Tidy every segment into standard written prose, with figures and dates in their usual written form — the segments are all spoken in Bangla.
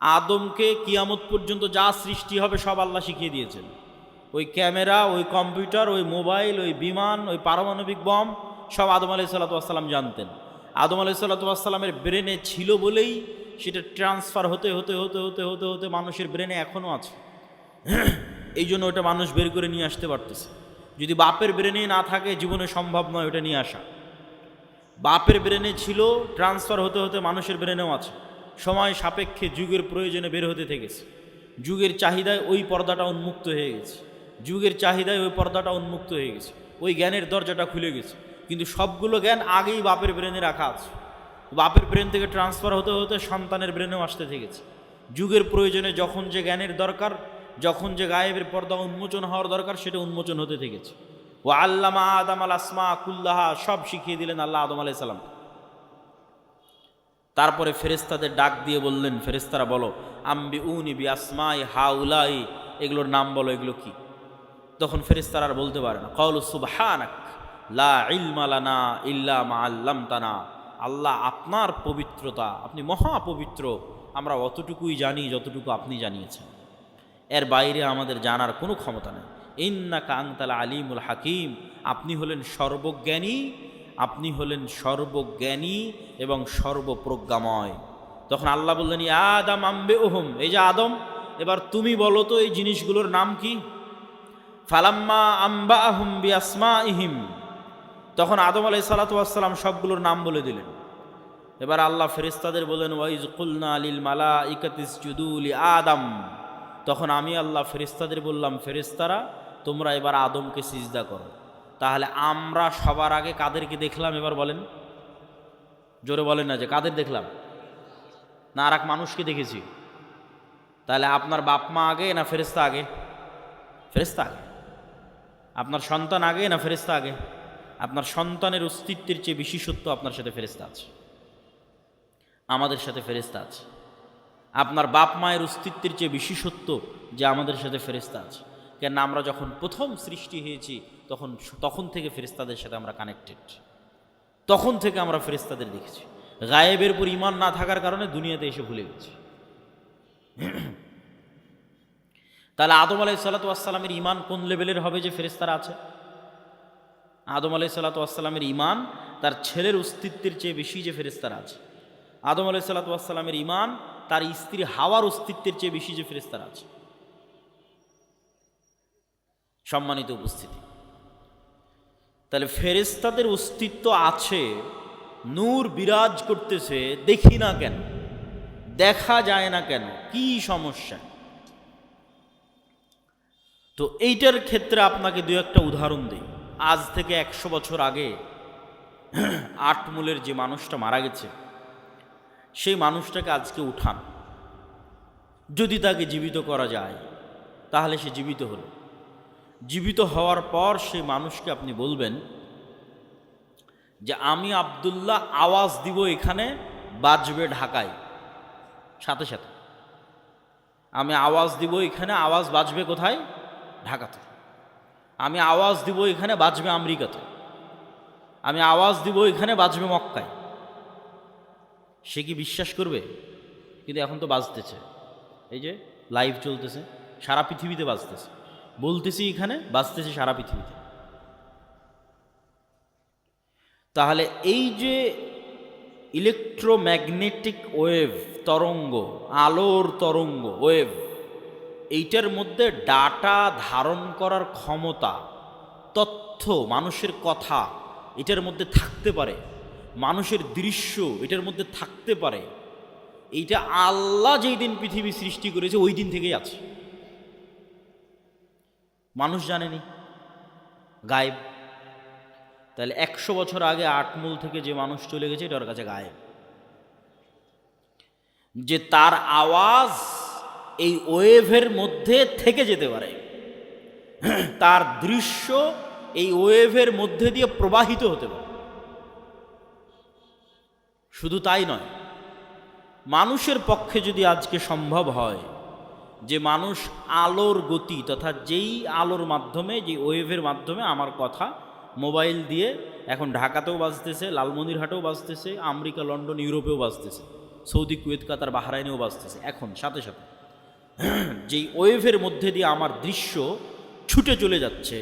আদমকে কিয়ামত পর্যন্ত যা সৃষ্টি হবে সব আল্লাহ শিখিয়ে দিয়েছেন। ওই ক্যামেরা, ওই কম্পিউটার, ওই মোবাইল, ওই বিমান, ওই পারমাণবিক বম সব আদম আলাইহিসসালাতু ওয়াসসালাম জানতেন। আদম আলাইহিসসালাতু ওয়াসসালামের ব্রেনে ছিল বলেই সেটা ট্রান্সফার হতে হতে হতে হতে হতে হতে মানুষের ব্রেনে এখনও আছে। এই জন্য ওটা মানুষ বের করে নিয়ে আসতে পারতেছে। যদি বাপের ব্রেনে না থাকে জীবনে সম্ভব নয় ওটা নিয়ে আসা। বাপের ব্রেনে ছিল, ট্রান্সফার হতে হতে মানুষের ব্রেনেও আছে। সময় সাপেক্ষে যুগের প্রয়োজনে বের হতে থেকেছে। যুগের চাহিদায় ওই পর্দাটা উন্মুক্ত হয়ে গেছে, যুগের চাহিদায় ওই পর্দাটা উন্মুক্ত হয়ে গেছে, ওই জ্ঞানের দরজাটা খুলে গেছে। কিন্তু সবগুলো জ্ঞান আগেই বাপের ব্রেনে রাখা আছে। বাপের ব্রেন থেকে ট্রান্সফার হতে হতে সন্তানের ব্রেনেও আসতে থেকেছে। যুগের প্রয়োজনে যখন যে জ্ঞানের দরকার, যখন যে গায়েবের পর্দা উন্মোচন হওয়ার দরকার, সেটা উন্মোচন হতে থেকেছে। ও আল্লামা আদম আল আসমা কুল্লাহা, সব শিখিয়ে দিলেন আল্লাহ আদম আলাইহিস সালাম। তারপরে ফেরেশতাদের ডাক দিয়ে বললেন, ফেরেশতারা বলো, আম্বিউনি বি আসমাই হাউলাই, এগুলোর নাম বলো, এগুলো কি? তখন ফেরেশতারা আর বলতে পারে না। ক্বালু সুবহানাক লা ইলমা লানা ইল্লা মা আল্লামতানা, আল্লাহ আপনার পবিত্রতা, আপনি মহাপবিত্র, আমরা অতটুকুই জানি যতটুকু আপনি জানিয়েছেন, এর বাইরে আমাদের জানার কোনো ক্ষমতা নেই। ইন্নাকা আনতাল আলিমুল হাকিম, আপনি হলেন সর্বজ্ঞানী, আপনি হলেন সর্বজ্ঞানী এবং সর্বপ্রজ্ঞাময়। তখন আল্লাহ বললেন, ইয়া আদম আম্বিউহুম, এই যে আদম, এবার তুমি বলো তো এই জিনিসগুলোর নাম কি? ফালাম্মা আম্বাআহুম বিআসমাইহিম, তখন আদম আলাইহিসসালাতু ওয়াসসালাম সবগুলোর নাম বলে দিলেন। এবার আল্লাহ ফেরেশতাদের বলেন, ওয়াইজ কুলনা লিল মালাইকাতি ইসজুদু লি আদম, তখন আমি আল্লাহ ফেরেশতাদের বললাম, ফেরেশতারা তোমরা এবার আদমকে সিজদা করো। তাহলে আমরা সবার আগে কাদেরকে দেখলাম? এবার বলেন, জোরে বলেন না যে কাদের দেখলাম, না আর এক মানুষকে দেখেছি? তাহলে আপনার বাপ মা আগে না ফেরেশতা আগে? ফেরেশতা আগে। আপনার সন্তান আগে না ফেরেশতা আগে? আপনার সন্তানের অস্তিত্বের চেয়ে বিশেষত্ব আপনার সাথে ফেরেশতা আছে, আমাদের সাথে ফেরেশতা আছে। আপনার বাপ মায়ের অস্তিত্বের চেয়ে বিশেষত্ব যে আমাদের সাথে ফেরেশতা আছে। কেন আমরা যখন প্রথম সৃষ্টি হয়েছি তখন থেকে ফেরেশতাদের সাথে আমরা কানেক্টেড, তখন থেকে আমরা ফেরেশতাদের দেখেছি। গায়েবের উপর ঈমান না থাকার কারণে দুনিয়াতে এসে ভুলে গেছি। তাহলে আদম আলাইহিসসালাতু ওয়াসসালামের ঈমান কোন লেভেলের হবে যে ফেরেশতারা আছে? আদম আলাইহিসসালাতু ওয়াসসালামের ঈমান তার ছেলের অস্তিত্বের চেয়ে বেশি যে ফেরেশতারা আছে। আদম আলাইহিসসালাতু ওয়াসসালামের ঈমান তার স্ত্রী হাওয়ার অস্তিত্বের চেয়ে বেশি যে ফেরেশতারা আছে। সম্মানিত উপস্থিতি, তাহলে ফেরেশতাদের অস্তিত্ব আছে, নূর বিরাজ করতেছে, দেখি না কেন, দেখা যায় না কেন, কি সমস্যা? তো এইটার ক্ষেত্রে আপনাকে দু একটা উদাহরণ দিই। আজ থেকে 100 বছর আগে আটমূলের যে মানুষটা মারা গেছে, সেই মানুষটাকে আজকে উঠান, যদি তাকে জীবিত করা যায় তাহলে সে জীবিত হলো। জীবিত হওয়ার পর সেই মানুষকে আপনি বলবেন যে আমি আব্দুল্লাহ আওয়াজ দিব, এখানে বাজবে ঢাকায়, সাথে সাথে আমি আওয়াজ দিব, এখানে আওয়াজ বাজবে কোথায়? ঢাকাতে। আমি আওয়াজ দিব, এখানে বাজবে আমেরিকাতে। আমি আওয়াজ দিব, এখানে বাজবে মক্কায়। সে কি বিশ্বাস করবে? কিন্তু এখন তো বাজতেছে, এই যে লাইভ চলতেছে, সারা পৃথিবীতে বাজতেছে, বলতেছি এখানে, বাজতেছে সারা পৃথিবীতে। তাহলে এই যে ইলেকট্রোম্যাগনেটিক ওয়েভ, তরঙ্গ, আলোর তরঙ্গ ওয়েভ, এইটার মধ্যে ডাটা ধারণ করার ক্ষমতা, তথ্য, মানুষের কথা এটার মধ্যে থাকতে পারে, মানুষের দৃশ্য এটার মধ্যে থাকতে পারে। এইটা আল্লাহ যেই দিন পৃথিবী সৃষ্টি করেছে ওই দিন থেকেই আছে। মানুষ জানেনি, গায়েব। তাহলে 100 বছর আগে আটমূল থেকে যে মানুষ চলে গেছে, এটার কাছে গায়েব। যে তার আওয়াজ এই ওয়েভের মধ্যে থেকে যেতে পারে, তার দৃশ্য এই ওয়েভের মধ্যে দিয়ে প্রবাহিত হতে পারে। শুধু তাই নয়, মানুষের পক্ষে যদি আজকে সম্ভব হয় যে মানুষ আলোর গতি তথা যেই আলোর মাধ্যমে, যে ওয়েভের মাধ্যমে আমার কথা মোবাইল দিয়ে এখন ঢাকাতেও বাজতেছে, লালমনিরহাটেও বাজতেছে, আমেরিকা, লন্ডন, ইউরোপেও বাজতেছে, সৌদি, কুয়েত, কাতার, বাহরাইনেও বাজতেছে এখন সাথে সাথে। যেই ওয়েভের মধ্যে দিয়ে আমার দৃশ্য ছুটে চলে যাচ্ছে,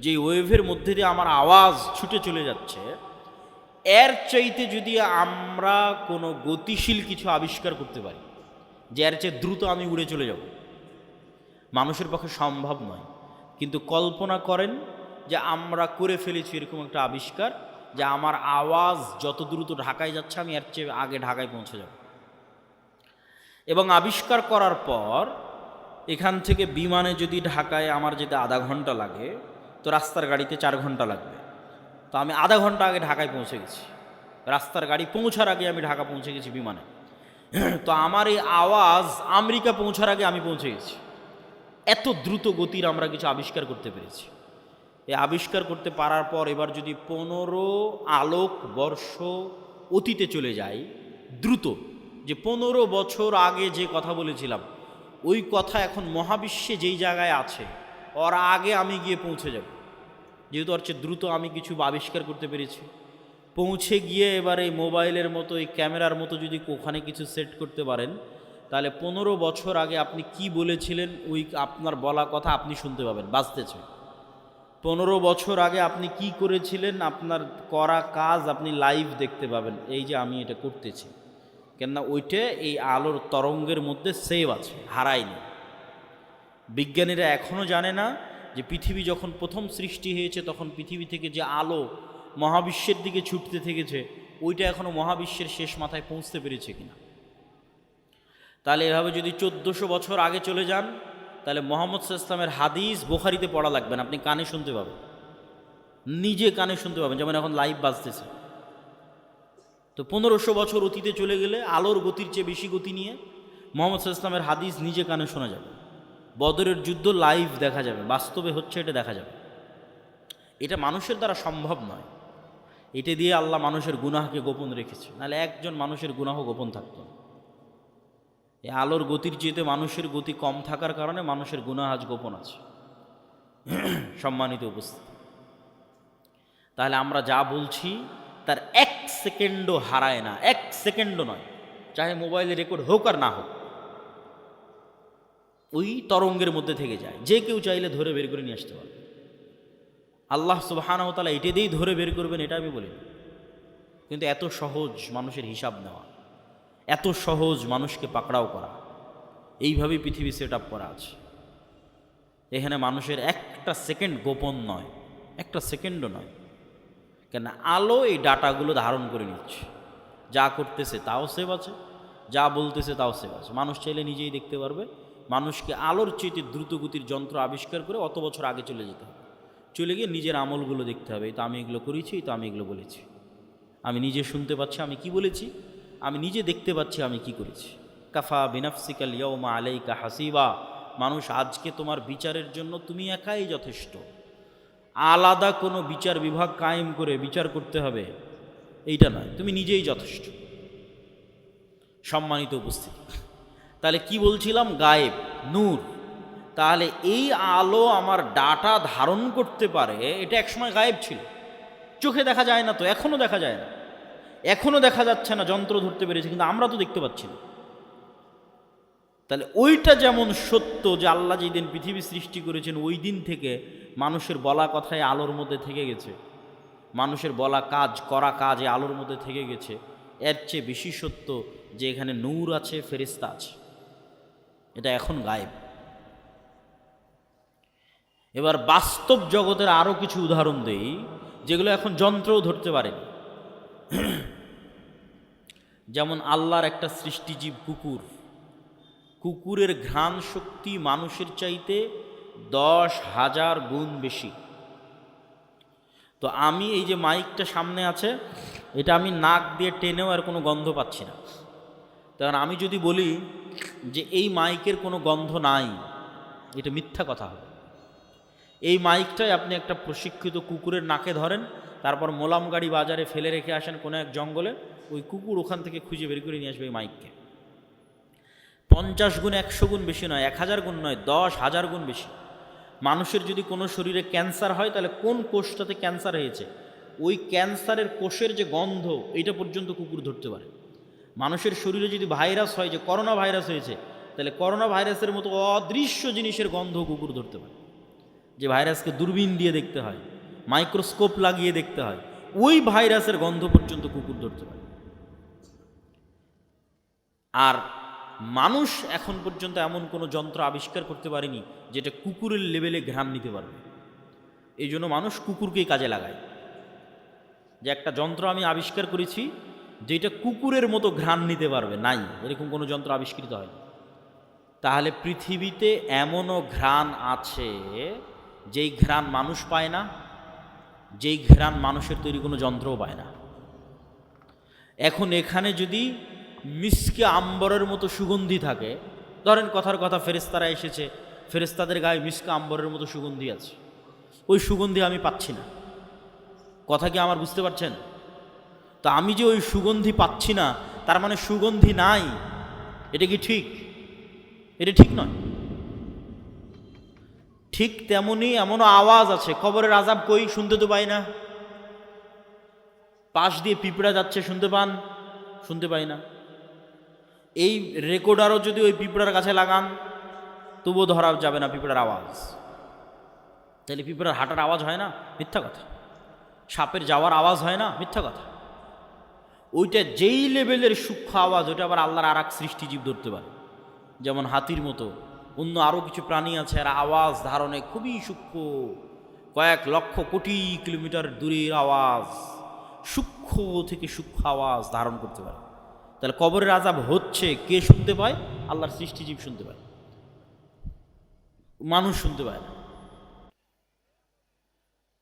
যেই ওয়েভের মধ্যে দিয়ে আমার আওয়াজ ছুটে চলে যাচ্ছে, এর চাইতে যদি আমরা কোনো গতিশীল কিছু আবিষ্কার করতে পারি যে এর চেয়ে দ্রুত আমি উড়ে চলে যাব, মানুষের পক্ষে সম্ভব নয়। কিন্তু কল্পনা করেন যে আমরা করে ফেলেছি এরকম একটা আবিষ্কার যে আমার আওয়াজ যত দ্রুত ঢাকায় যাচ্ছে আমি এর চেয়ে আগে ঢাকায় পৌঁছে যাব। এবং আবিষ্কার করার পর এখান থেকে বিমানে যদি ঢাকায় আমার যেতে আধা ঘন্টা লাগে, তো রাস্তার গাড়িতে 4 ঘন্টা লাগবে। তো আমি আধা ঘন্টা আগে ঢাকায় পৌঁছে গেছি, রাস্তার গাড়ি পৌঁছার আগে আমি ঢাকা পৌঁছে গেছি বিমানে। তো আমার এই আওয়াজ আমেরিকা পৌঁছার আগে আমি পৌঁছে গেছি। এত দ্রুত গতির আমরা কিছু আবিষ্কার করতে পেরেছি। এই আবিষ্কার করতে পারার পর এবার যদি 15 আলোক বর্ষ অতীতে চলে যাই দ্রুত, যে 15 বছর আগে যে কথা বলেছিলাম ওই কথা এখন মহাবিশ্বে যেই জায়গায় আছে ওর আগে আমি গিয়ে পৌঁছে যাব, যেহেতু ওর চেয়ে দ্রুত আমি কিছু আবিষ্কার করতে পেরেছি। পৌঁছে গিয়ে এবার এই মোবাইলের মতো, এই ক্যামেরার মতো যদি ওখানে কিছু সেট করতে পারেন, তাহলে 15 বছর আগে আপনি কি বলেছিলেন ওই আপনার বলা কথা আপনি শুনতে পাবেন, বাজতেছে। 15 বছর আগে আপনি কি করেছিলেন, আপনার করা কাজ আপনি লাইভ দেখতে পাবেন, এই যে আমি এটা করতেছি। কেননা ওইটা এই আলোর তরঙ্গের মধ্যে সেভ আছে, হারায়নি। বিজ্ঞানীরা এখনও জানে না যে পৃথিবী যখন প্রথম সৃষ্টি হয়েছে তখন পৃথিবী থেকে যে আলো মহাবিশ্বের দিকে ছুটতে থেকেছে ওইটা এখনও মহাবিশ্বের শেষ মাথায় পৌঁছতে পেরেছে কিনা। তাহলে এভাবে যদি 1400 বছর আগে চলে যান, তাহলে মুহাম্মদ সাল্লাল্লাহু আলাইহি ওয়াসাল্লামের হাদিস বুখারীতে পড়া লাগবে না, আপনি কানে শুনতে পাবেন, নিজে কানে শুনতে পাবেন, যেমন এখন লাইভ বাজতেছে। তো 1500 বছর অতীতে চলে গেলে আলোর গতির চেয়ে বেশি গতি নিয়ে মুহাম্মদ সাল্লাল্লাহু আলাইহি ওয়াসাল্লামের হাদিস নিজে কানে শোনা যাবে, বদরের যুদ্ধ লাইভ দেখা যাবে, বাস্তবে হচ্ছে এটা দেখা যাবে। এটা মানুষের দ্বারা সম্ভব নয়, এটা দিয়ে আল্লাহ মানুষের গুনাহকে গোপন রেখেছে, নাহলে একজন মানুষের গুনাহ গোপন থাকত না। এই আলোর গতির চেয়েতে মানুষের গতি কম থাকার কারণে মানুষের গুনাহ আজ গোপন আছে। সম্মানিত উপস্থিতি, তাহলে আমরা যা বলছি তার 1 সেকেন্ডও হারায় না, 1 সেকেন্ডও নয়, চাহে মোবাইলে রেকর্ড হোক আর না হোক, ওই তরঙ্গের মধ্যে থেকে যায়। যে কেউ চাইলে ধরে বের করে নিয়ে আসতে পারবে। আল্লাহ সুবহানাহু ওয়া তাআলা এটা দিয়েই ধরে বের করবেন এটা আমি বলি, কিন্তু এত সহজ মানুষের হিসাব নেওয়া, এত সহজ মানুষকে পাকড়াও করা, এইভাবেই পৃথিবী সেট আপ করা আছে। এখানে মানুষের একটা সেকেন্ড গোপন নয়, একটা সেকেন্ডও নয়। কেন আলো এই ডাটাগুলো ধারণ করে নিচ্ছে, যা করতেছে তাও সেভ আছে, যা বলতেছে তাও সেভ আছে। মানুষ চাইলে নিজেই দেখতে পারবে। মানুষকে আলোর চেয়ে দ্রুতগতির যন্ত্র আবিষ্কার করে অত বছর আগে চলে যেতে হবে, চলে গিয়ে নিজের আমলগুলো দেখতে হবে। তো আমি এগুলো করেছি, তো আমি এগুলো বলেছি, আমি নিজে শুনতে পাচ্ছি আমি কি বলেছি, আমি নিজে দেখতে পাচ্ছি আমি কি করেছি। কাফা বিনাফসিকাল ইয়াউমা আলাইকা হাসিবা, মানুষ আজকে তোমার বিচারের জন্য তুমি একাই যথেষ্ট, আলাদা কোনো বিচার বিভাগ কায়েম করে বিচার করতে হবে এইটা নয়, তুমি নিজেই যথেষ্ট। সম্মানিত উপস্থিতি, তাহলে কি বলছিলাম, গায়েব নূর। তাহলে এই আলো আমার ডাটা ধারণ করতে পারে, এটা একসময় গায়েব ছিল, চোখে দেখা যায় না, তো এখনও দেখা যায় না, এখনও দেখা যাচ্ছে না, যন্ত্র ধরতে পেরেছে কিন্তু আমরা তো দেখতে পাচ্ছি না। তাহলে ওইটা যেমন সত্য যে আল্লাহ যেই দিন পৃথিবী সৃষ্টি করেছেন ওই দিন থেকে মানুষের বলা কথায় আলোর মধ্যে থেকে গেছে, মানুষের বলা কাজ করা কাজ এই আলোর মধ্যে থেকে গেছে, এর চেয়ে বেশি সত্য যে এখানে নূর আছে, ফেরেশতা আছে, এটা এখন গায়েব। এবার বাস্তব জগতের আরও কিছু উদাহরণ দেই যেগুলো এখন যন্ত্রও ধরতে পারেনি। যেমন আল্লাহর একটা সৃষ্টিজীব কুকুর, কুকুরের ঘ্রাণ শক্তি মানুষের চাইতে 10,000 গুণ বেশি। তো আমি এই যে মাইকটা সামনে আছে, এটা আমি নাক দিয়ে টেনেও আর কোনো গন্ধ পাচ্ছি না। তখন আমি যদি বলি যে এই মাইকের কোনো গন্ধ নাই, এটা মিথ্যা কথা হবে। এই মাইকটাই আপনি একটা প্রশিক্ষিত কুকুরের নাকে ধরেন, তারপর মোলাম গাড়ি বাজারে ফেলে রেখে আসেন কোনো এক জঙ্গলে, ওই কুকুর ওখান থেকে খুঁজে বের করে নিয়ে আসবে এই মাইককে। 50 গুণ 100 গুণ বেশি নয়, 1000 গুণ নয়, 10,000 গুণ বেশি। মানুষের যদি কোনো শরীরে ক্যান্সার হয় তাহলে কোন কোষটাতে ক্যান্সার হয়েছে ওই ক্যান্সারের কোষের যে গন্ধ এইটা পর্যন্ত কুকুর ধরতে পারে। মানুষের শরীরে যদি ভাইরাস হয়, যে করোনা ভাইরাস হয়েছে, তাহলে করোনা ভাইরাসের মতো অদৃশ্য জিনিসের গন্ধ কুকুর ধরতে পারে, যে ভাইরাসকে দূরবীন দিয়ে দেখতে হয়, মাইক্রোস্কোপ লাগিয়ে দেখতে হয়, ওই ভাইরাসের গন্ধ পর্যন্ত কুকুর ধরতে পারে। আর মানুষ এখন পর্যন্ত এমন কোনো যন্ত্র আবিষ্কার করতে পারেনি যেটা কুকুরের লেভেলে ঘ্রাণ নিতে পারবে। এই জন্য মানুষ কুকুরকেই কাজে লাগায়, যে একটা যন্ত্র আমি আবিষ্কার করেছি যেটা কুকুরের মতো ঘ্রাণ নিতে পারবে, নাই, এরকম কোনো যন্ত্র আবিষ্কৃত হয়নি। তাহলে পৃথিবীতে এমনও ঘ্রাণ আছে যেই ঘ্রাণ মানুষ পায় না, যেই ঘ্রাণ মানুষের তৈরি কোনো যন্ত্রও পায় না। এখন এখানে যদি মিসকে আম্বরের মতো সুগন্ধি থাকে, ধরেন কথার কথা ফেরেশতারা এসেছে, ফেরেশতাদের গায়ে মিসকে আম্বরের মতো সুগন্ধি আছে, ওই সুগন্ধি আমি পাচ্ছি না। কথা কি আমার বুঝতে পারছেন? তো আমি যে ওই সুগন্ধি পাচ্ছি না, তার মানে সুগন্ধি নাই, এটা কি ঠিক? এটা ঠিক নয়। ঠিক তেমনি এমনও আওয়াজ আছে, কবরের আযাব কই, শুনতে তো পাই না। পাশ দিয়ে পিঁপড়া যাচ্ছে, শুনতে পান? শুনতে পাই না। এই রেকর্ডারও যদি ওই পিঁপড়ার কাছে লাগান, তবুও ধরা যাবে না পিঁপড়ার আওয়াজ। তাহলে পিঁপড়ার হাঁটার আওয়াজ হয় না? মিথ্যা কথা। সাপের যাওয়ার আওয়াজ হয় না? মিথ্যা কথা। ওইটা যেই লেভেলের সূক্ষ্ম আওয়াজ, ওইটা আবার আল্লাহর আর এক সৃষ্টিজীব ধরতে পারে। যেমন হাতির মতো অন্য আরও কিছু প্রাণী আছে, এরা আওয়াজ ধারণে খুবই সূক্ষ্ম, কয়েক লক্ষ কোটি কিলোমিটার দূরের আওয়াজ, সূক্ষ্ম থেকে সূক্ষ্ম আওয়াজ ধারণ করতে পারে। তাহলে কবরের আযাব হচ্ছে, কে শুনতে পায়? আল্লাহর সৃষ্টিজীব শুনতে পায়, মানুষ শুনতে পায় না।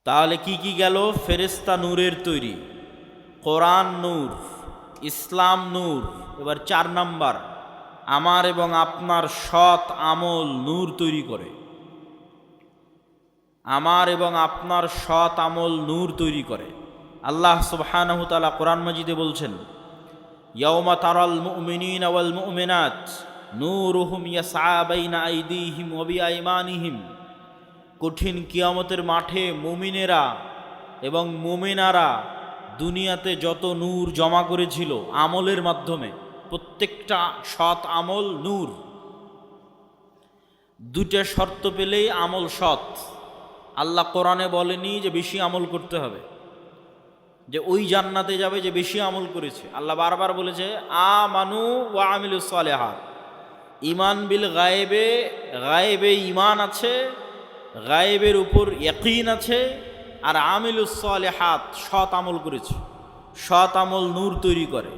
তাহলে কি কি গেল? ফেরেশতা নূরের তৈরি, কোরআন নূর, ইসলাম নূর। এবার 4 নাম্বার, আমার এবং আপনার সৎ আমল নূর তৈরি করে। আমার এবং আপনার সৎ আমল নূর তৈরি করে। আল্লাহ সুবহানাহু তাআলা কোরআন মাজিদে বলছেন, ইয়াউমা তারাল মুমিনিনা ওয়াল মুমিনাত নূরুহুম ইয়াসআ বাইনা আইদিহিম ওয়া বিআইমানিহিম। কঠিন কিয়ামতের মাঠে মুমিনেরা এবং মুমিনারা দুনিয়াতে যত নূর জমা করেছিল আমলের মাধ্যমে, প্রত্যেকটা সৎ আমল নূর। 2টা শর্ত পেলেই আমল সৎ। আল্লাহ কোরআনে বলেনি যে বেশি আমল করতে হবে, যে ওই জান্নাতে যাবে যে বেশি আমল করেছে। আল্লাহ বারবার বলেছে আমানু ওয়া আমিলুস সালিহাত। ঈমান বিল গায়েবে, গায়েবে ঈমান আছে, গায়েবের উপর ইয়াকিন আছে, আর আমিলুস সালিহাত, সৎ আমল করেছে। সৎ আমল নূর তৈরি করে।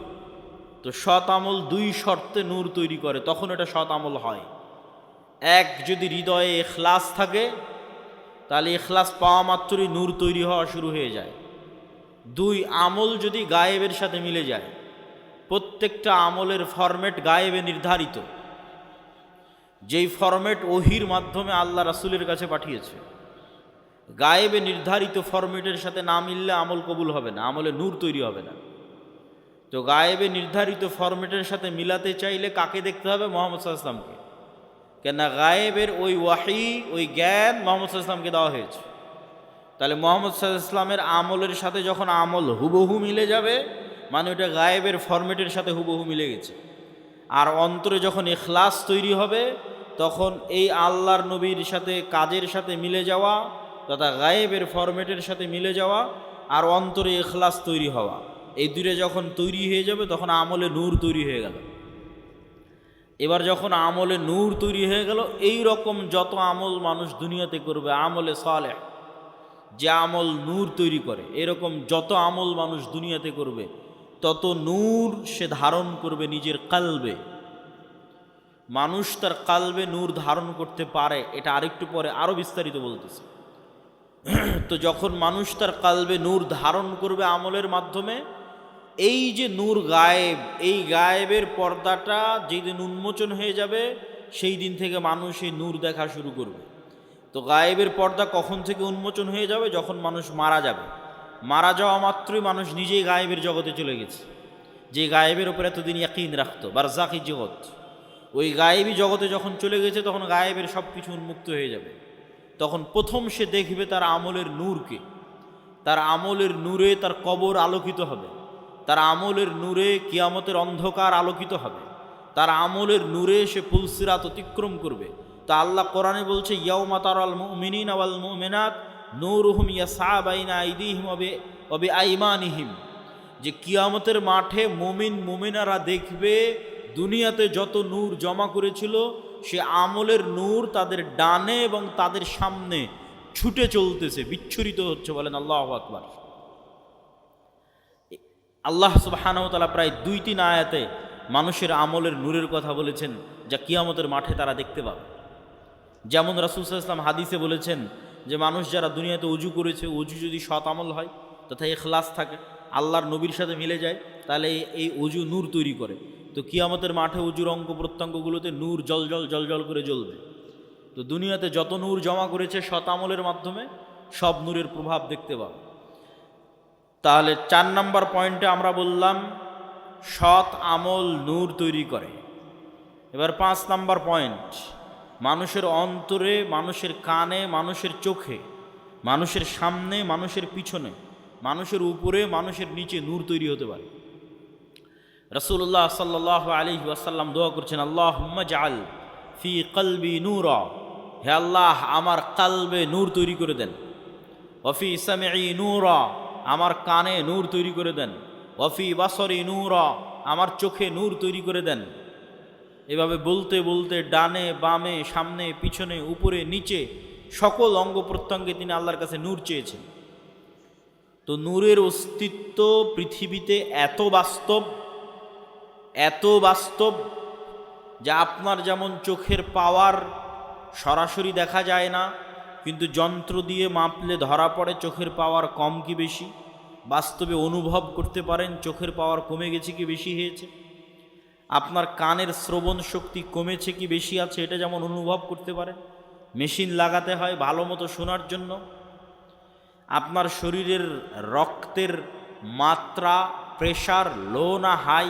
তো সৎ আমল 2 শর্তে নূর তৈরি করে, তখন এটা সৎ আমল হয়। এক, যদি হৃদয়ে ইখলাস থাকে, তাহলে ইখলাস পাওয়া মাত্রই নূর তৈরি হওয়া শুরু হয়ে যায়। 2, আমল যদি গায়েবের সাথে মিলে যায়। প্রত্যেকটা আমলের ফরম্যাট গায়েবে নির্ধারিত, যেই ফরম্যাট ওহির মাধ্যমে আল্লাহ রাসূলের কাছে পাঠিয়েছে। গায়েবে নির্ধারিত ফরম্যাটের সাথে না মিললে আমল কবুল হবে না, আমলে নূর তৈরি হবে না। তো গায়েবে নির্ধারিত ফরম্যাটের সাথে মিলাতে চাইলে কাকে দেখতে হবে? মুহাম্মদ সাল্লাল্লাহু আলাইহি ওয়াসাল্লামকে। কেন গায়েবের ওই ওয়াহি, ওই জ্ঞান মুহাম্মদ সাল্লাল্লাহু আলাইহি ওয়াসাল্লামকে দেওয়া হয়েছে। তাহলে মুহাম্মদ সাল্লাল্লাহু আলাইহি ওয়াসাল্লামের আমলের সাথে যখন আমল হুবহু মিলে যাবে, মানে ওটা গায়েবের ফরম্যাটের সাথে হুবহু মিলে গেছে। আর অন্তরে যখন ইখলাস তৈরি হবে, তখন এই আল্লাহর নবীর সাথে কাজের সাথে মিলে যাওয়া, তথা গায়েবের ফরম্যাটের সাথে মিলে যাওয়া, আর অন্তরে ইখলাস তৈরি হওয়া, এই 2টা যখন তৈরি হয়ে যাবে, তখন আমলে নূর তৈরি হয়ে গেল। এবার যখন আমলে নূর তৈরি হয়ে গেল, এই রকম যত আমল মানুষ দুনিয়াতে করবে, আমলে সালেহ, যে আমল নূর তৈরি করে, এরকম যত আমল মানুষ দুনিয়াতে করবে, তত নূর সে ধারণ করবে নিজের কালবে। মানুষ তার কালবে নূর ধারণ করতে পারে, এটা আরেকটু পরে আরো বিস্তারিত বলতেছে। তো যখন মানুষ তার কালবে নূর ধারণ করবে আমলের মাধ্যমে, এই যে নূর গায়েব, এই গায়েবের পর্দাটা যেদিন উন্মোচন হয়ে যাবে, সেই দিন থেকে মানুষ এই নূর দেখা শুরু করবে। তো গায়েবের পর্দা কখন থেকে উন্মোচন হয়ে যাবে? যখন মানুষ মারা যাবে। মারা যাওয়া মাত্রই মানুষ নিজেই গায়েবের জগতে চলে গেছে। যে গায়েবের উপর এতদিন ইয়াকিন রাখতো, বারজাকি জগৎ, ওই গায়েবী জগতে যখন চলে গেছে, তখন গায়েবের সব কিছু উন্মুক্ত হয়ে যাবে। তখন প্রথম সে দেখবে তার আমলের নূরকে। তার আমলের নূরে তার কবর আলোকিত হবে, তার আমলের নূরে কিয়ামতের অন্ধকার আলোকিত হবে, তার আমলের নূরে সে পুলসিরাত অতিক্রম করবে। তা আল্লাহ কোরআনে বলছে, ইয়াউমা তারাল মুমিনিনা ওয়াল মুমিনাত নূরুহুম ইয়াসআ বাইনা আইদিহিম ওয়া বিআইমানিহিম, যে কিয়ামতের মাঠে মুমিন মুমিনারা দেখবে দুনিয়াতে যত নূর জমা করেছিল সে আমলের নূর তাদের ডানে এবং তাদের সামনে ছুটে চলতেছে, বিচ্ছুরিত হচ্ছে। বলেন আল্লাহু আকবার। আল্লাহ সুবহানাহু ওয়া তাআলা প্রায় 2-3 আয়াতে মানুষের আমলের নূরের কথা বলেছেন, যা কিয়ামতের মাঠে তারা দেখতে পাবে। যেমন রাসূল সাল্লাল্লাহু আলাইহি ওয়াসাল্লাম হাদিসে বলেছেন যে মানুষ যারা দুনিয়াতে উজু করেছে, উজু যদি সৎ আমল হয় তথা ইখলাস থাকে, আল্লাহর নবীর সাথে মিলে যায়, তাহলে এই উজু নূর তৈরি করে। তো কিয়ামতের মাঠে উজুর অঙ্গ প্রত্যঙ্গগুলোতে নূর জল করে জ্বলবে। তো দুনিয়াতে যত নূর জমা করেছে সৎ আমলের মাধ্যমে, সব নূরের প্রভাব দেখতে পাবে। তাহলে 4 নম্বর পয়েন্টে আমরা বললাম সৎ আমল নূর তৈরি করে। এবার 5 নম্বর পয়েন্ট, মানুষের অন্তরে, মানুষের কানে, মানুষের চোখে, মানুষের সামনে, মানুষের পিছনে, মানুষের উপরে, মানুষের নিচে নূর তৈরি হতে পারে। রাসূলুল্লাহ সাল্লাল্লাহু আলাইহি ওয়াসাল্লাম দোয়া করছেন, আল্লাহুম্মা জাআল ফি কলবি নূরা, হে আল্লাহ আমার কালবে নূর তৈরি করে দেন। ওয়া ফি সামঈ নূরা, আমার কানে নূর তৈরি করে দেন। ওয়া ফি বাসরি নূরা, আমার চোখে নূর তৈরি করে দেন। এভাবে বলতে বলতে ডানে বামে, সামনে পিছনে, উপরে নিচে সকল অঙ্গ প্রত্যঙ্গে তিনি আল্লাহর কাছে নূর চেয়েছেন। তো নূরের অস্তিত্ব পৃথিবীতে এত বাস্তব যে আপনার যেমন চোখের পাওয়ার সরাসরি দেখা যায় না, কিন্তু যন্ত্র দিয়ে মাপলে ধরা পড়ে চোখের পাওয়ার কম কি বেশি, বাস্তবে অনুভব করতে পারেন চোখের পাওয়ার কমে গেছে কি বেশি হয়েছে। আপনার কানের শ্রবণ শক্তি কমেছে কি বেশি আছে, এটা যেমন অনুভব করতে পারেন। মেশিন লাগাতে হয় ভালো মতো শোনার জন্য। আপনার শরীরের রক্তের মাত্রা, প্রেশার লো না হাই,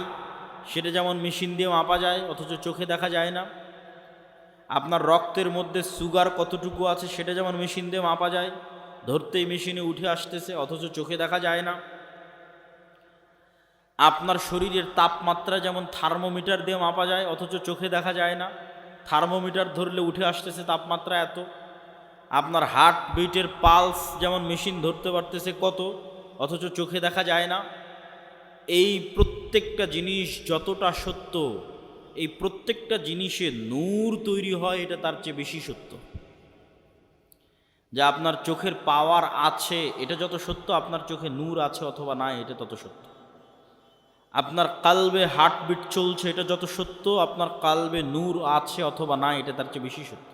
সেটা যেমন মেশিন দিয়ে মাপা যায়, অথচ চোখে দেখা যায় না। আপনার রক্তের মধ্যে সুগার কতটুকু আছে সেটা যেমন মেশিন দিয়ে মাপা যায়, ধরতেই মেশিনে উঠে আসতেছে, অথচ চোখে দেখা যায় না। আপনার শরীরের তাপমাত্রা যেমন থার্মোমিটার দিয়ে মাপা যায়, অথচ চোখে দেখা যায় না, থার্মোমিটার ধরলে উঠে আসতেছে তাপমাত্রা এত। আপনার হার্ট বিটের পালস যেমন মেশিন ধরতে পারতেছে কত, অথচ চোখে দেখা যায় না। এই প্রত্যেকটা জিনিস যতটা সত্য, এই প্রত্যেকটা জিনিসে নূর তৈরি হয়, এটা তার চেয়ে বেশি সত্য। যা আপনার চোখের পাওয়ার আছে এটা যত সত্য, আপনার চোখে নূর আছে অথবা নাই এটা তত সত্য। আপনার কালবে হার্টবিট চলছে এটা যত সত্য, আপনার কালবে নূর আছে অথবা নাই এটা তার চেয়ে বেশি সত্য।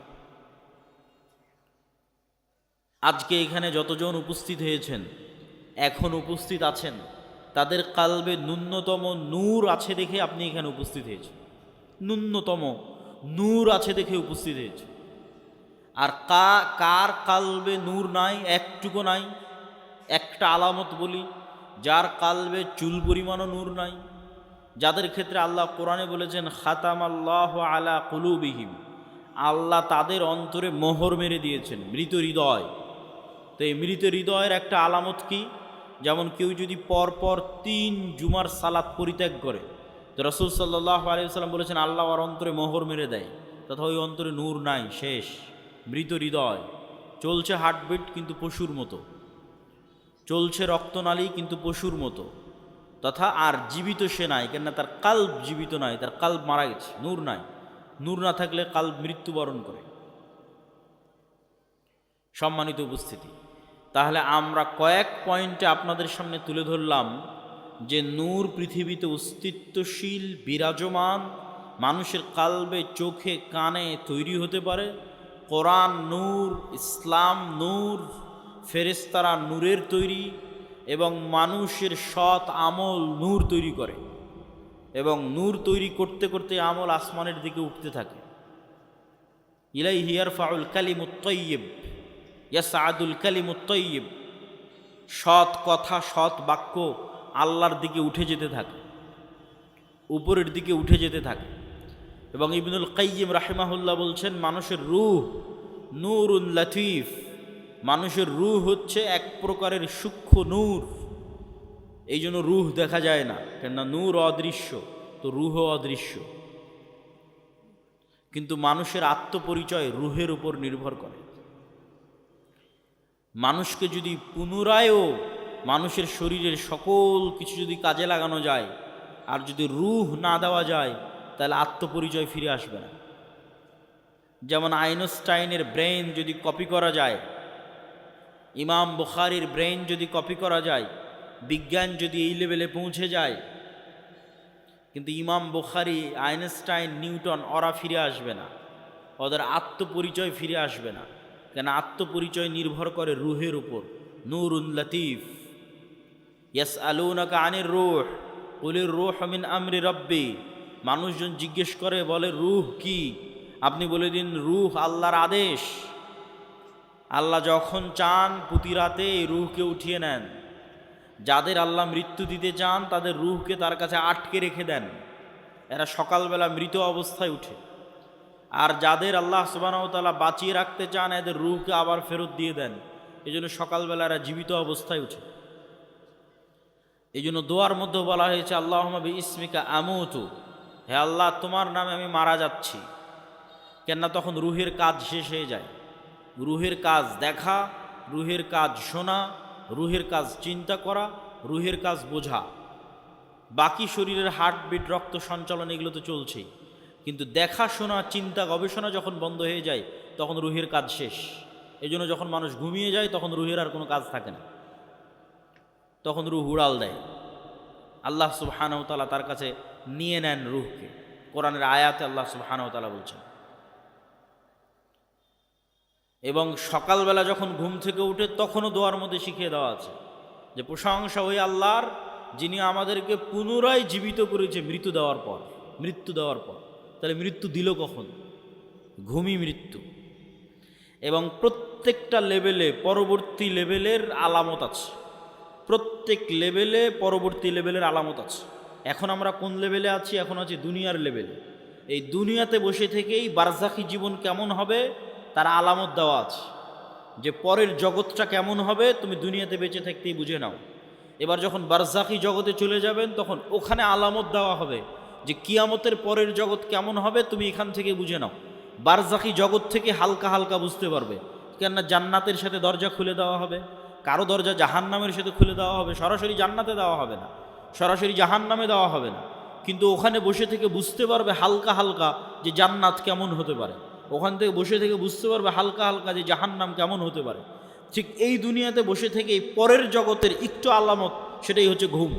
আজকে এখানে যতজন উপস্থিত হয়েছেন, এখন উপস্থিত আছেন, তাদের কালবে ন্যূনতম নূর আছে দেখে আপনি এখানে উপস্থিত হয়েছেন। ন্যূনতম নূর আছে দেখে উপস্থিত হয়েছে। আর কার কালবে নূর নাই, একটুকু নাই। একটা আলামত বলি, যার কালবে চুল পরিমাণও নূর নাই, যাদের ক্ষেত্রে আল্লাহ কোরআনে বলেছেন খাতামাল্লাহু আলা কুলুবিহিম, আল্লাহ তাদের অন্তরে মোহর মেরে দিয়েছেন, মৃত হৃদয়। তো এই মৃত হৃদয়ের একটা আলামত কি? যেমন কেউ যদি পরপর 3 জুমার সালাত পরিত্যাগ করে, তো রাসূল সাল্লাল্লাহু আলাইহি ওয়াসাল্লাম বলেছেন আল্লাহ ওর অন্তরে মোহর মেরে দেয়, তথা ওই অন্তরে নূর নাই, শেষ, মৃত হৃদয়। চলছে হার্টবিট কিন্তু পশুর মতো, চলছে রক্তনালী কিন্তু পশুর মতো, তথা আর জীবিত সে নাই, কেননা তার কাল্ব জীবিত নাই, তার কাল্ব মারা গেছে, নূর নাই। নূর না থাকলে কাল্ব মৃত্যুবরণ করে। সম্মানিত উপস্থিতি, তাহলে আমরা কয়েক পয়েন্টে আপনাদের সামনে তুলে ধরলাম যে নূর পৃথিবীতে অস্তিত্বশীল, বিরাজমান, মানুষের কালবে চোখে কানে তৈরি হতে পারে। কোরআন নূর, ইসলাম নূর, ফেরেশতারা নূরের তৈরি, এবং মানুষের সৎ আমল নূর তৈরি করে, এবং নূর তৈরি করতে করতে আমল আসমানের দিকে উঠতে থাকে। ইলাইহি ইয়ারফাউল কালিমুত তাইয়্যিব ইয়াসআদুল কালিমুত তাইয়্যিব, সৎ কথা, সৎ বাক্য আল্লাহর দিকে উঠে যেতে থাকে, উপরের দিকে উঠে যেতে থাকে। এবং ইবনুল কাইয়্যিম রাহিমাহুল্লাহ বলছেন মানুষের রূহ নূরুন লাতীফ, মানুষের রূহ হচ্ছে এক প্রকারের সূক্ষ্ম নূর। এই জন্য রুহ দেখা যায় না, কেননা নূর অদৃশ্য, তো রুহও অদৃশ্য। কিন্তু মানুষের আত্মপরিচয় রুহের উপর নির্ভর করে। মানুষকে যদি পুনরায়ও মানুষের শরীরের সকল কিছু যদি কাজে লাগানো যায়, আর যদি রুহ না দেওয়া যায়, তাহলে আত্মপরিচয় ফিরে আসবে না। যেমন আইনস্টাইনের ব্রেন যদি কপি করা যায়, ইমাম বুখারীর ব্রেন যদি কপি করা যায়, বিজ্ঞান যদি এই লেভেলে পৌঁছে যায়, কিন্তু ইমাম বুখারী, আইনস্টাইন, নিউটন ওরা ফিরে আসবে না, ওদের আত্মপরিচয় ফিরে আসবে না। কেন? আত্মপরিচয় নির্ভর করে রুহের উপর। নূরুন লতিফ, ইয়াসআলুনাকা আনির রূহ কুলির রূহ মিন আমরি রব্বি। মানুষজন জিজ্ঞেস করে, বলে রূহ কি? আপনি বলে দিন রূহ আল্লাহর আদেশ। আল্লাহ যখন চান প্রতি রাতে এই রূহকে উঠিয়ে নেন। যাদের আল্লাহ মৃত্যু দিতে চান তাদের রূহকে তার কাছে আটকে রেখে দেন, এরা সকালবেলা মৃত অবস্থায় উঠে। আর যাদের আল্লাহ সুবহানাহু ওয়া তাআলা বাঁচিয়ে রাখতে চান, এদের রূহকে আবার ফেরত দিয়ে দেন। এই জন্য সকালবেলা এরা জীবিত অবস্থায় উঠে। এই জন্য দোয়ার মধ্যে বলা হয়েছে, আল্লাহুম্মা বিইসমিকা আমুতু, হে আল্লাহ তোমার নামে আমি মারা যাচ্ছি। কেননা তখন রুহের কাজ শেষ হয়ে যায়। রুহের কাজ দেখা, রুহের কাজ শোনা, রুহের কাজ চিন্তা করা, রুহের কাজ বোঝা। বাকি শরীরের হার্টবিট, রক্ত সঞ্চালন এগুলো তো চলছেই, কিন্তু দেখা, শোনা, চিন্তা, গবেষণা যখন বন্ধ হয়ে যায় তখন রুহের কাজ শেষ। এই জন্য যখন মানুষ ঘুমিয়ে যায় তখন রুহের আর কোনো কাজ থাকে না, তখন রুহ উড়াল দেয়। আল্লাহ সুবহানাহু ওয়া তাআলা তার কাছে নিয়ে নেন রুহকে। কোরআনের আয়াতে আল্লাহ সুবহানাহু ওয়া তাআলা বলছেন। এবং সকালবেলা যখন ঘুম থেকে উঠে তখনও দোয়ার মধ্যে শিখিয়ে দেওয়া আছে যে প্রশংসা ওই আল্লাহর, যিনি আমাদেরকে পুনরায় জীবিত করেছে মৃত্যু দেওয়ার পর। তাহলে মৃত্যু দিল কখন? ঘুমই মৃত্যু। এবং প্রত্যেকটা লেভেলে পরবর্তী লেভেলের আলামত আছে। প্রত্যেক লেভেলে পরবর্তী লেভেলের আলামত আছে। এখন আমরা কোন লেভেলে আছি? এখন আছি দুনিয়ার লেভেলে। এই দুনিয়াতে বসে থেকেই বারজাখী জীবন কেমন হবে তার আলামত দেওয়া আছে, যে পরের জগৎটা কেমন হবে তুমি দুনিয়াতে বেঁচে থাকতেই বুঝে নাও। এবার যখন বারজাখী জগতে চলে যাবেন তখন ওখানে আলামত দেওয়া হবে যে কিয়ামতের পরের জগৎ কেমন হবে, তুমি এখান থেকে বুঝে নাও। বারজাখী জগৎ থেকে হালকা হালকা বুঝতে পারবে। কেননা জান্নাতের সাথে দরজা খুলে দেওয়া হবে, কারো দরজা জাহান্নামের সাথে খুলে দেওয়া হবে। সরাসরি জান্নাতে দেওয়া হবে না, সরাসরি জাহান্নামে দেওয়া হবে না, কিন্তু ওখানে বসে থেকে বুঝতে পারবে হালকা হালকা যে জান্নাত কেমন হতে পারে। ওখান থেকে বসে থেকে বুঝতে পারবে হালকা হালকা যে জাহান্নাম কেমন হতে পারে। ঠিক এই দুনিয়াতে বসে থেকে এই পরের জগতের একটু আলামত, সেটাই হচ্ছে ঘুম।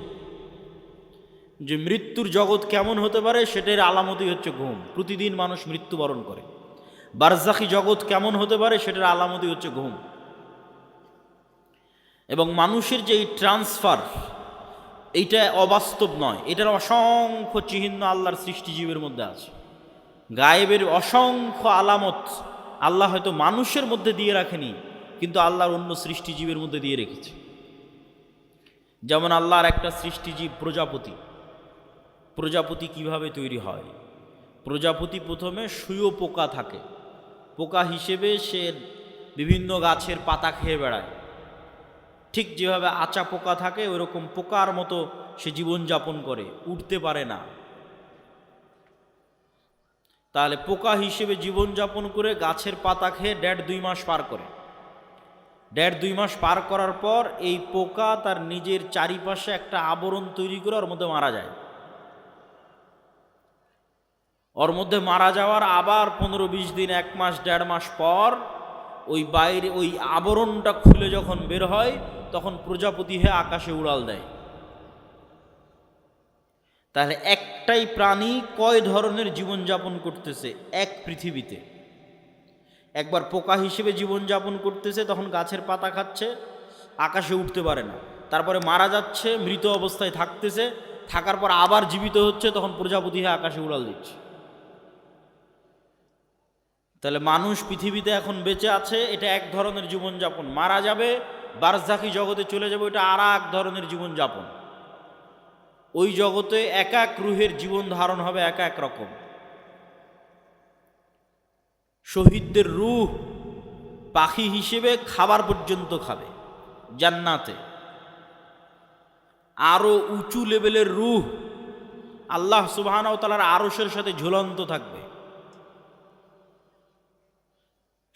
যে মৃত্যুর জগৎ কেমন হতে পারে সেটার আলামতই হচ্ছে ঘুম। প্রতিদিন মানুষ মৃত্যুবরণ করে। বারজাখী জগৎ কেমন হতে পারে সেটার আলামতই হচ্ছে ঘুম। এবং মানুষের যে এই ট্রান্সফার, এইটা অবাস্তব নয়, এটার অসংখ্য চিহ্ন আল্লাহর সৃষ্টিজীবের মধ্যে আছে। গায়েবের অসংখ্য আলামত আল্লাহ হয়তো মানুষের মধ্যে দিয়ে রাখেনি, কিন্তু আল্লাহর অন্য সৃষ্টিজীবের মধ্যে দিয়ে রেখেছে। যেমন আল্লাহর একটা সৃষ্টিজীব প্রজাপতি। প্রজাপতি কিভাবে তৈরি হয়? প্রজাপতি প্রথমে শুঁয়ো পোকা থাকে, পোকা হিসেবে সে বিভিন্ন গাছের পাতা খেয়ে বেড়ায়। ঠিক যেভাবে আচা পোকা থাকে ওইরকম পোকার মতো সে জীবনযাপন করে, উঠতে পারে না। তাহলে পোকা হিসেবে জীবনযাপন করে গাছের পাতা খেয়ে 1.5-2 মাস পার করে। 1.5-2 মাস পার করার পর এই পোকা তার নিজের চারিপাশে একটা আবরণ তৈরি করে ওর মধ্যে মারা যায়। ওর মধ্যে মারা যাওয়ার আবার 15-20 দিন, 1 মাস, 1.5 মাস পর ওই বাইরে ওই আবরণটা খুলে যখন বের হয় তখন প্রজাপতি হয়ে আকাশে উড়াল দেয়। তাহলে একটাই প্রাণী কয় ধরনের জীবনযাপন করতেছে এক পৃথিবীতে? একবার পোকা হিসেবে জীবনযাপন করতেছে, তখন গাছের পাতা খাচ্ছে, আকাশে উঠতে পারে না, তারপরে মারা যাচ্ছে, মৃত অবস্থায় থাকতেছে, থাকার পর আবার জীবিত হচ্ছে, তখন প্রজাপতি হয়ে আকাশে উড়াল দিচ্ছে। তাহলে মানুষ পৃথিবীতে এখন বেঁচে আছে, এটা এক ধরনের জীবনযাপন। মারা যাবে, বারজাখী জগতে চলে যাবে, এটা আর এক ধরনের জীবনযাপন। ওই জগতে এক এক রুহের জীবন ধারণ হবে এক এক রকম। শহীদদের রূহ পাখি হিসেবে খাবার পর্যন্ত খাবে জান্নাতে। আরও উঁচু লেভেলের রূহ আল্লাহ সুবহানাহু ওয়া তাআলার আরশের সাথে ঝুলন্ত থাকবে।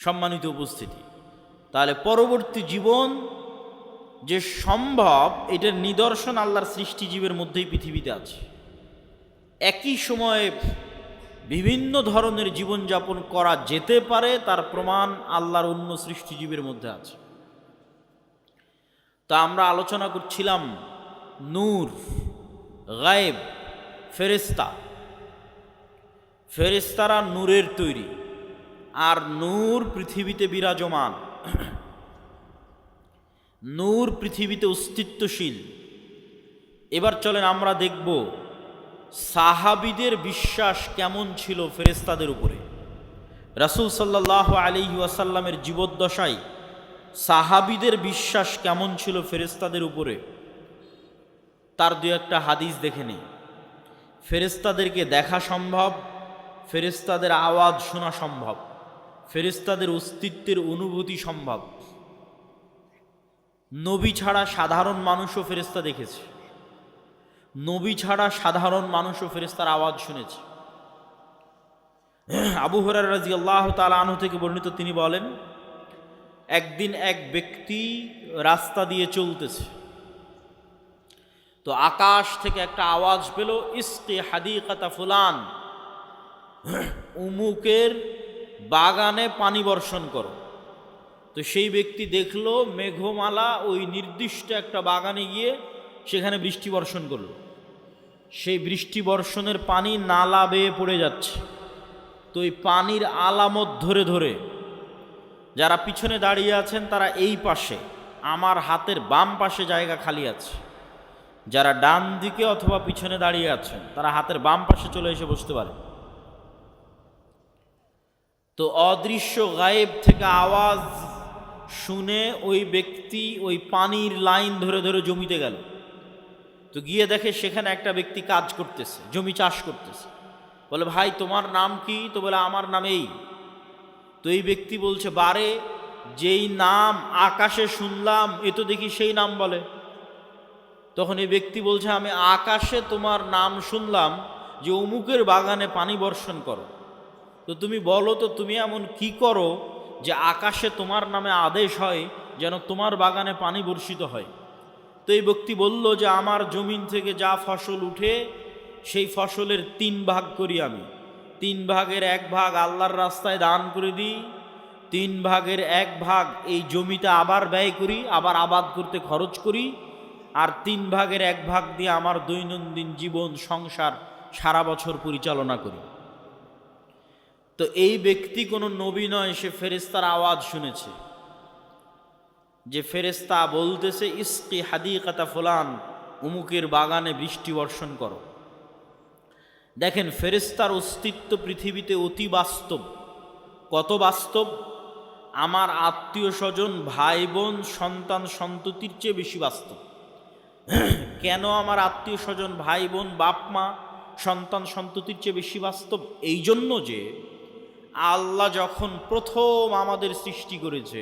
সম্মানিত উপস্থিতি, তাহলে পরবর্তী জীবন যে সম্ভব এটার নিদর্শন আল্লাহর সৃষ্টিজীবের মধ্যেই পৃথিবীতে আছে। একই সময়ে বিভিন্ন ধরনের জীবনযাপন করা যেতে পারে তার প্রমাণ আল্লাহর অন্য সৃষ্টিজীবের মধ্যে আছে। তা আমরা আলোচনা করছিলাম নূর, গায়েব, ফেরেশতা। ফেরেশতারা নূরের তৈরি, আর নূর পৃথিবীতে বিরাজমান, নূর পৃথিবীতে অস্তিত্বশীল। এবার চলেন আমরা দেখব সাহাবীদের বিশ্বাস কেমন ছিল ফেরেশতাদের উপরে। রাসূল সাল্লাল্লাহু আলাইহি ওয়াসাল্লামের জীবদ্দশায় সাহাবীদের বিশ্বাস কেমন ছিল ফেরেশতাদের উপরে, তার দু একটা হাদিস দেখে নেই। ফেরেশতাদেরকে দেখা সম্ভব, ফেরেশতাদের আওয়াজ শোনা সম্ভব, ফেরেশতাদের অস্তিত্বের অনুভূতি সম্ভব। নবী ছাড়া সাধারণ মানুষও ফেরেশতা দেখেছে, নবী ছাড়া সাধারণ মানুষও ফেরেশতার আওয়াজ শুনেছে। আবু হুরায়রা রাদিয়াল্লাহু তাআলা আনহু থেকে বর্ণিত, তিনি বলেন, একদিন এক ব্যক্তি রাস্তা দিয়ে চলতেছে, তো আকাশ থেকে একটা আওয়াজ পেল, ইসকি হাদিকাতা ফুলান, উমুকের বাগানে পানি বর্ষণ করো। তো সেই ব্যক্তি দেখলো মেঘমালা ওই নির্দিষ্ট একটা বাগানে গিয়ে সেখানে বৃষ্টি বর্ষণ করলো। সেই বৃষ্টি বর্ষণের পানি নালা বেয়ে পড়ে যাচ্ছে। তো এই পানির আলামত ধরে ধরে যারা পিছনে দাঁড়িয়ে আছেন তারা এই পাশে, আমার হাতের বাম পাশে জায়গা খালি আছে, যারা ডান দিকে অথবা পিছনে দাঁড়িয়ে আছেন তারা হাতের বাম পাশে চলে এসে বসতে পারে। তো অদৃশ্য গায়েব থেকে আওয়াজ শুনে ওই ব্যক্তি ওই পানির লাইন ধরে ধরে জমিতে গেল। তো গিয়ে দেখে সেখানে একটা ব্যক্তি কাজ করতেছে, জমি চাষ করতেছে। বলে, ভাই তোমার নাম কি? তো বলে, আমার নাম এই। তো এই ব্যক্তি বলছে, বারে, যেই নাম আকাশে শুনলাম এ তো দেখি সেই নাম বলে। তখন এই ব্যক্তি বলছে, আমি আকাশে তোমার নাম শুনলাম যে অমুকের বাগানে পানি বর্ষণ করো। তো তুমি বলো তো তুমি এমন কি করো যে আকাশে তোমার নামে আদেশ হয় যেন তোমার বাগানে পানি বর্ষিত হয়? তো এই ব্যক্তি বলল যে আমার জমিন থেকে যা ফসল উঠে সেই ফসলের 3 ভাগ করি আমি। 3 ভাগের 1 ভাগ আল্লাহর রাস্তায় দান করে দিই, 3 ভাগের 1 ভাগ এই জমিতে আবার ব্যয় করি, আবার আবাদ করতে খরচ করি, আর 3 ভাগের 1 ভাগ দিয়ে আমার দৈনন্দিন জীবন সংসার সারা বছর পরিচালনা করি। তো এই ব্যক্তি কোনো নবী নয়, সে ফেরেশতার আওয়াজ শুনেছে, যে ফেরেশতা বলতেছে, ইসকি হাদিকাতা ফুলান, উমুকের বাগানে বৃষ্টি বর্ষণ করো। দেখেন, ফেরেশতার অস্তিত্ব পৃথিবীতে অতি বাস্তব। কত বাস্তব? আমার আত্মীয় স্বজন, ভাই বোন, সন্তান সন্ততির চেয়ে বেশি বাস্তব। কেন আমার আত্মীয় স্বজন, ভাই বোন, বাপ মা, সন্তান সন্ততির চেয়ে বেশি বাস্তব? এই জন্য যে আল্লাহ যখন প্রথম আমাদের সৃষ্টি করেছে,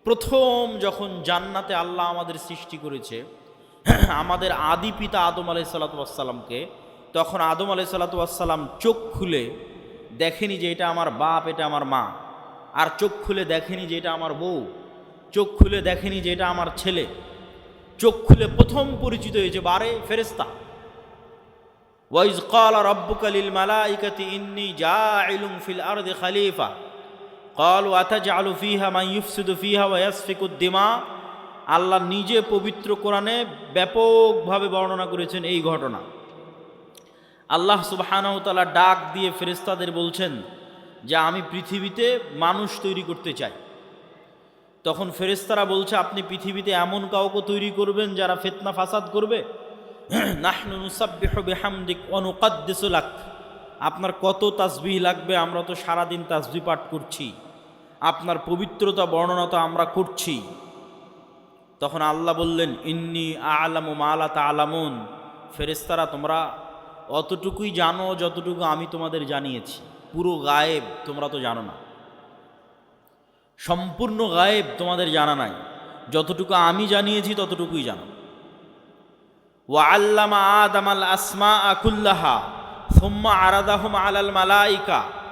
প্রথম যখন জান্নাতে আল্লাহ আমাদের সৃষ্টি করেছে আমাদের আদি পিতা আদম আলাইহিসসালাতু ওয়াসসালামকে, তখন আদম আলাইহিসসালাতু ওয়াসসালাম চোখ খুলে দেখেনি যে এটা আমার বাপ, এটা আমার মা, আর চোখ খুলে দেখেনি যে এটা আমার বউ, চোখ খুলে দেখেনি যে এটা আমার ছেলে। চোখ খুলে প্রথম পরিচিত হয়েছে বারে ফেরেশতা। ওয়াইজ ক্বালা রাব্বুকা লিল মালাইকাতি ইন্নী জাইলুন ফিল আরদি খলিফা ক্বালু আতাজআলু ফিহা মান ইউফসিদু ফিহা ওয়া ইয়াসফিকুদ দিমা। আল্লাহ নিজে পবিত্র কোরআনে ব্যাপকভাবে বর্ণনা করেছেন এই ঘটনা। আল্লাহ সুবহানাহু ওয়া তাআলা ডাক দিয়ে ফেরেশতাদের বলছেন যে আমি পৃথিবীতে মানুষ তৈরি করতে চাই। তখন ফেরেশতারা বলছে, আপনি পৃথিবীতে এমন কাউকে তৈরি করবেন যারা ফিতনা ফাসাদ করবে? নাহনু নুসাব্বিহু বিহামদিক ওয়া নুকদ্দিসু লাক। আপনার কত তাসবিহ লাগবে? আমরা তো সারাদিন তাসবিহ পাঠ করছি, আপনার পবিত্রতা বর্ণনা তো আমরা করছি। তখন আল্লাহ বললেন, ইন্নী আ'লামু মা লা তা'লামুন। ফেরেশতারা, তোমরা অতটুকুই জানো যতটুকু আমি তোমাদের জানিয়েছি। পুরো গায়েব তোমরা তো জানো না, সম্পূর্ণ গায়েব তোমাদের জানা নাই, যতটুকু আমি জানিয়েছি ততটুকুই জানো। ওয়া আল্লামা আদম আল আসমা কুল্লাহা সুম্মা আরাদাহুম আলাল মালাইকা